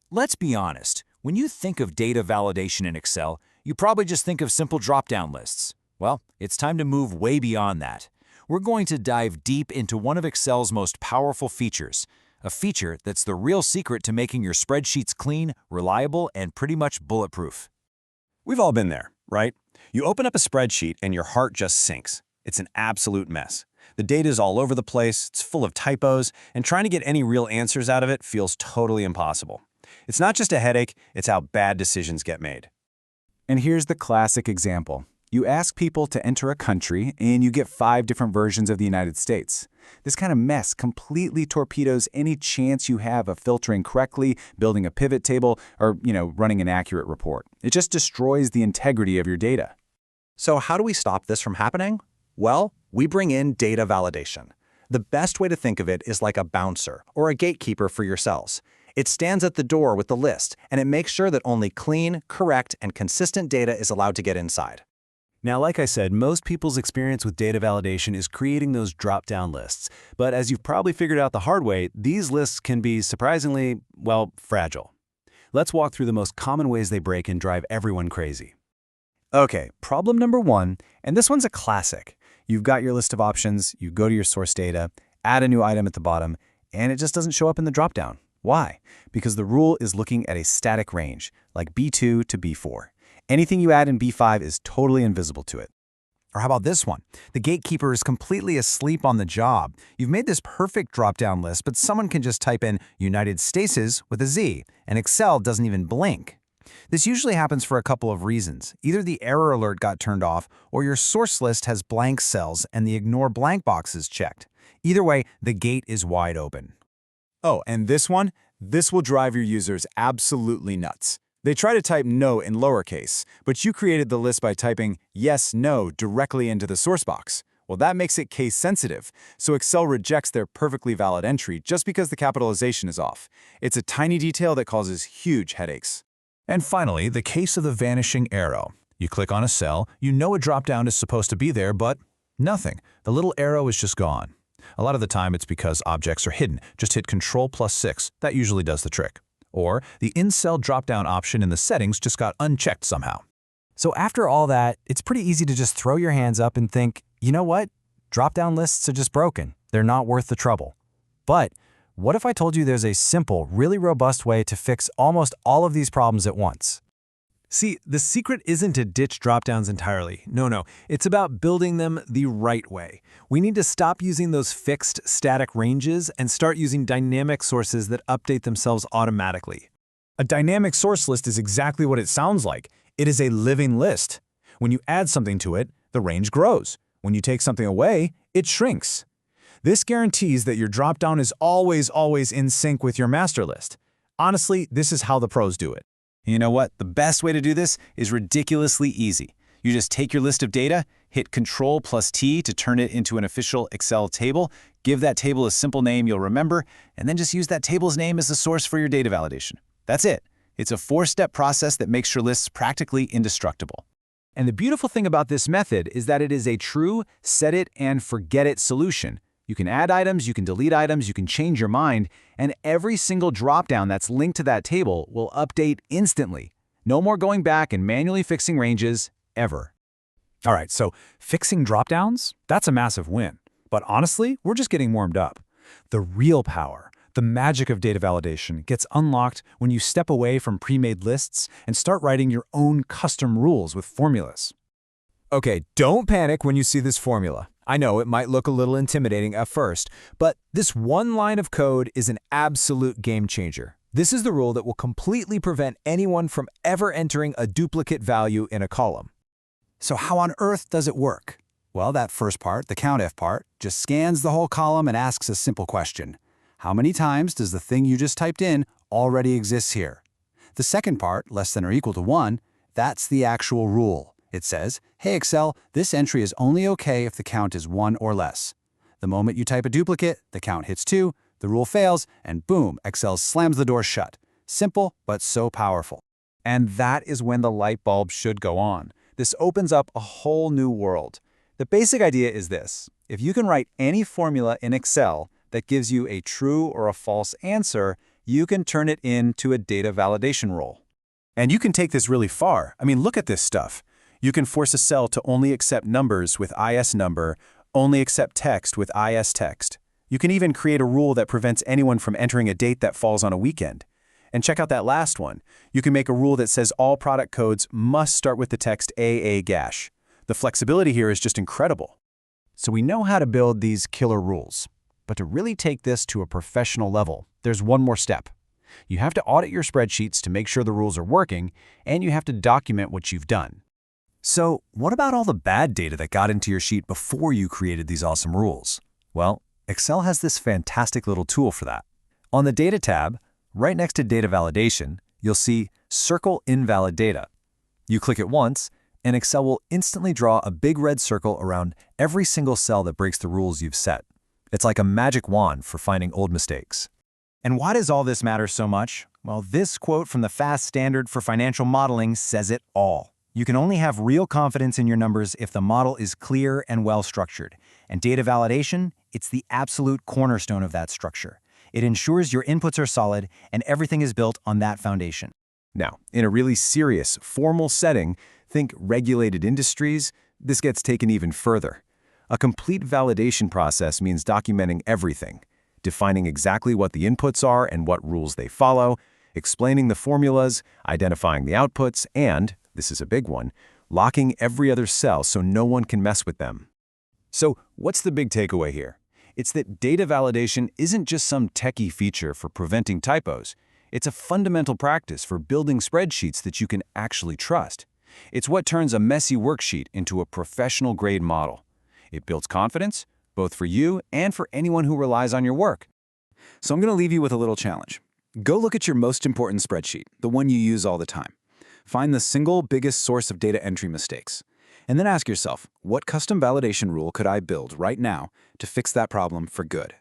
Let's be honest. When you think of data validation in Excel, you probably just think of simple drop-down lists. Well, it's time to move way beyond that. We're going to dive deep into one of Excel's most powerful features, a feature that's the real secret to making your spreadsheets clean, reliable, and pretty much bulletproof. We've all been there, right? You open up a spreadsheet and your heart just sinks. It's an absolute mess. The data's all over the place, it's full of typos, and trying to get any real answers out of it feels totally impossible. It's not just a headache, it's how bad decisions get made. And here's the classic example. You ask people to enter a country, and you get 5 different versions of the United States. This kind of mess completely torpedoes any chance you have of filtering correctly, building a pivot table, or, running an accurate report. It just destroys the integrity of your data. So how do we stop this from happening? Well, we bring in data validation. The best way to think of it is like a bouncer or a gatekeeper for your cells. It stands at the door with the list, and it makes sure that only clean, correct, and consistent data is allowed to get inside. Now, like I said, most people's experience with data validation is creating those drop-down lists. But as you've probably figured out the hard way, these lists can be surprisingly, fragile. Let's walk through the most common ways they break and drive everyone crazy. Okay, problem number 1, and this one's a classic. You've got your list of options, you go to your source data, add a new item at the bottom, and it just doesn't show up in the dropdown. Why? Because the rule is looking at a static range, like B2 to B4. Anything you add in B5 is totally invisible to it. Or how about this one? The gatekeeper is completely asleep on the job. You've made this perfect drop-down list, but someone can just type in United States with a Z, and Excel doesn't even blink. This usually happens for a couple of reasons. Either the error alert got turned off, or your source list has blank cells and the ignore blank box is checked. Either way, the gate is wide open. Oh, and this one? This will drive your users absolutely nuts. They try to type no in lowercase, but you created the list by typing yes, no directly into the source box. Well, that makes it case sensitive, so Excel rejects their perfectly valid entry just because the capitalization is off. It's a tiny detail that causes huge headaches. And finally, the case of the vanishing arrow. You click on a cell, you know a dropdown is supposed to be there, but nothing. The little arrow is just gone. A lot of the time it's because objects are hidden. Just hit Ctrl+6. That usually does the trick. Or the in-cell dropdown option in the settings just got unchecked somehow. So after all that, it's pretty easy to just throw your hands up and think, you know what? Drop-down lists are just broken. They're not worth the trouble. But what if I told you there's a simple, really robust way to fix almost all of these problems at once? See, the secret isn't to ditch dropdowns entirely. No. It's about building them the right way. We need to stop using those fixed, static ranges and start using dynamic sources that update themselves automatically. A dynamic source list is exactly what it sounds like. It is a living list. When you add something to it, the range grows. When you take something away, it shrinks. This guarantees that your dropdown is always in sync with your master list. Honestly, this is how the pros do it. You know what? The best way to do this is ridiculously easy. You just take your list of data, hit Ctrl+T to turn it into an official Excel table, give that table a simple name you'll remember, and then just use that table's name as the source for your data validation. That's it. It's a 4-step process that makes your lists practically indestructible. And the beautiful thing about this method is that it is a true set it and forget it solution. You can add items, you can delete items, you can change your mind, and every single dropdown that's linked to that table will update instantly. No more going back and manually fixing ranges, ever. All right, so fixing dropdowns, that's a massive win. But honestly, we're just getting warmed up. The real power, the magic of data validation gets unlocked when you step away from pre-made lists and start writing your own custom rules with formulas. Okay, don't panic when you see this formula. I know it might look a little intimidating at first, but this one line of code is an absolute game changer. This is the rule that will completely prevent anyone from ever entering a duplicate value in a column. So how on earth does it work? Well, that first part, the COUNTIF part, just scans the whole column and asks a simple question. How many times does the thing you just typed in already exist here? The second part, less than or equal to 1, that's the actual rule. It says, hey Excel, this entry is only okay if the count is 1 or less. The moment you type a duplicate, the count hits 2, the rule fails, and boom, Excel slams the door shut. Simple, but so powerful. And that is when the light bulb should go on. This opens up a whole new world. The basic idea is this. If you can write any formula in Excel that gives you a true or a false answer, you can turn it into a data validation rule. And you can take this really far. I mean, look at this stuff. You can force a cell to only accept numbers with IS number, only accept text with IS text. You can even create a rule that prevents anyone from entering a date that falls on a weekend. And check out that last one. You can make a rule that says all product codes must start with the text AA gash. The flexibility here is just incredible. So we know how to build these killer rules. But to really take this to a professional level, there's one more step. You have to audit your spreadsheets to make sure the rules are working, and you have to document what you've done. So what about all the bad data that got into your sheet before you created these awesome rules? Well, Excel has this fantastic little tool for that. On the Data tab, right next to Data Validation, you'll see Circle Invalid Data. You click it once, and Excel will instantly draw a big red circle around every single cell that breaks the rules you've set. It's like a magic wand for finding old mistakes. And why does all this matter so much? Well, this quote from the FAST Standard for Financial Modeling says it all. You can only have real confidence in your numbers if the model is clear and well-structured. And data validation, it's the absolute cornerstone of that structure. It ensures your inputs are solid and everything is built on that foundation. Now, in a really serious, formal setting, think regulated industries, this gets taken even further. A complete validation process means documenting everything, defining exactly what the inputs are and what rules they follow, explaining the formulas, identifying the outputs, and, this is a big one, locking every other cell so no one can mess with them. So, what's the big takeaway here? It's that data validation isn't just some techie feature for preventing typos. It's a fundamental practice for building spreadsheets that you can actually trust. It's what turns a messy worksheet into a professional-grade model. It builds confidence, both for you and for anyone who relies on your work. So I'm going to leave you with a little challenge. Go look at your most important spreadsheet, the one you use all the time. Find the single biggest source of data entry mistakes. And then ask yourself, what custom validation rule could I build right now to fix that problem for good?